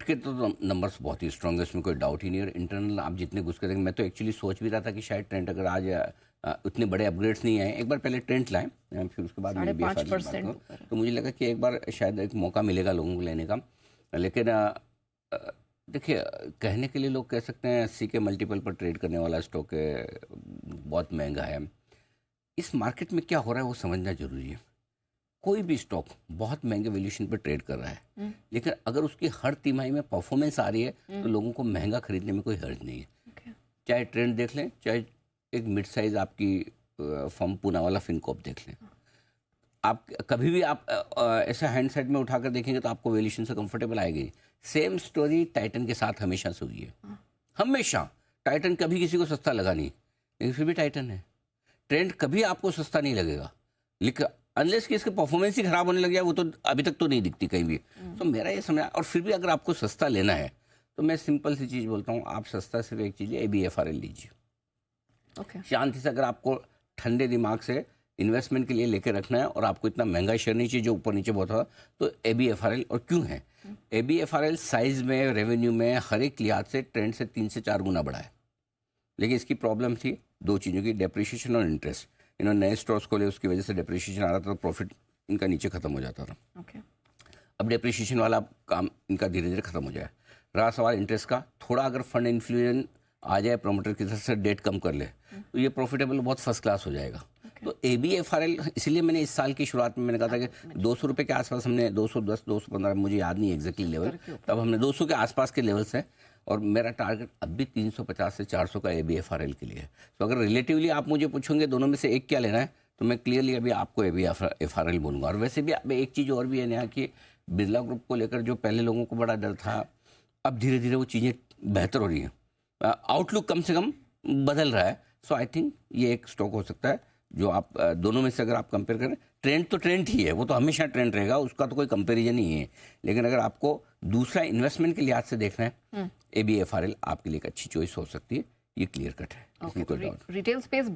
के तो नंबर्स बहुत ही स्ट्रांग है, इसमें कोई डाउट ही नहीं है। और इंटरनल आप जितने घुस के देखें, मैं तो एक्चुअली सोच भी रहा था कि शायद ट्रेंड अगर आज उतने बड़े अपग्रेड्स नहीं आए, एक बार पहले ट्रेंड लाएं, फिर उसके बाद में BFRL की बात करूं, तो मुझे लगा कि एक बार शायद एक मौका मिलेगा लोगों को लेने का। लेकिन देखिए, कहने के लिए लोग कह सकते हैं 80 के मल्टीपल पर ट्रेड करने वाला स्टॉक है, बहुत महंगा है। इस मार्केट में क्या हो रहा है वो समझना जरूरी है। कोई भी स्टॉक बहुत महंगे वैल्यूएशन पर ट्रेड कर रहा है, लेकिन अगर उसकी हर तिमाही में परफॉर्मेंस आ रही है तो लोगों को महंगा खरीदने में कोई हर्ज नहीं है। चाहे ट्रेंड देख लें, चाहे एक मिड साइज आपकी फर्म पूनावाला फिनकॉप देख लें, आप कभी भी आप ऐसा हैंडसेट में उठाकर देखेंगे तो आपको वैल्यूएशन से कंफर्टेबल आएगी। सेम स्टोरी टाइटन के साथ हमेशा से हुई है। हमेशा टाइटन कभी किसी को सस्ता लगा नहीं, लेकिन फिर भी टाइटन है। ट्रेंड कभी आपको सस्ता नहीं लगेगा, लेकिन अनलेस कि इसके परफॉर्मेंस ही खराब होने लग गया, वो तो अभी तक तो नहीं दिखती कहीं भी। तो मेरा ये समझ, और फिर भी अगर आपको सस्ता लेना है तो मैं सिंपल सी चीज़ बोलता हूँ, आप सस्ता सिर्फ एक चीज़ है, ABFRL लीजिए। शांति से, अगर आपको ठंडे दिमाग से इन्वेस्टमेंट के लिए लेके रखना है और आपको इतना महंगा शेयर नहीं चाहिए जो ऊपर नीचे बहुत था, तो ABFRL। और क्यों है ABFRL? साइज में, रेवेन्यू में, हर एक लिहाज से ट्रेंड से 3 से 4 गुना बढ़ा है। लेकिन इसकी प्रॉब्लम थी दो चीज़ों की, डेप्रिशिएशन और इंटरेस्ट। इन्होंने नए स्टोर्स खोले, उसकी वजह से डेप्रिशिएशन आ रहा था तो प्रॉफिट इनका नीचे खत्म हो जाता था। अब डेप्रिशिएशन वाला काम इनका धीरे धीरे खत्म हो जाए। रहा सवाल इंटरेस्ट का, थोड़ा अगर फंड इन्फ्लुएंस आ जाए प्रमोटर की तरफ से, डेट कम कर ले, तो ये प्रॉफिटेबल बहुत फर्स्ट क्लास हो जाएगा। तो ABFRL, इसलिए मैंने इस साल की शुरुआत में मैंने कहा था कि 200 रुपये के आसपास हमने, 210, 215, मुझे याद नहीं एग्जैक्टली लेवल, तब हमने 200 के आसपास के लेवल्स हैं, और मेरा टारगेट अब भी 350 से 400 का ABFRL के लिए है। तो अगर रिलेटिवली आप मुझे पूछोगे दोनों में से एक क्या लेना है, तो मैं क्लियरली अभी आपको ABFRL बोलूँगा। और वैसे भी एक चीज़ और भी है नया कि बिरला ग्रुप को लेकर जो पहले लोगों को बड़ा डर था, अब धीरे धीरे वो चीज़ें बेहतर हो रही हैं, आउटलुक कम से कम बदल रहा है। सो आई थिंक ये एक स्टॉक हो सकता है जो आप दोनों में से अगर आप कंपेयर करें, ट्रेंड तो ट्रेंड ही है, वो तो हमेशा ट्रेंड रहेगा, उसका तो कोई कंपैरिजन नहीं है। लेकिन अगर आपको दूसरा इन्वेस्टमेंट के लिहाज से देखना है, ABFRL आपके लिए एक अच्छी चॉइस हो सकती है, ये क्लियर कट है, इसमें कोई डाउट। Retail space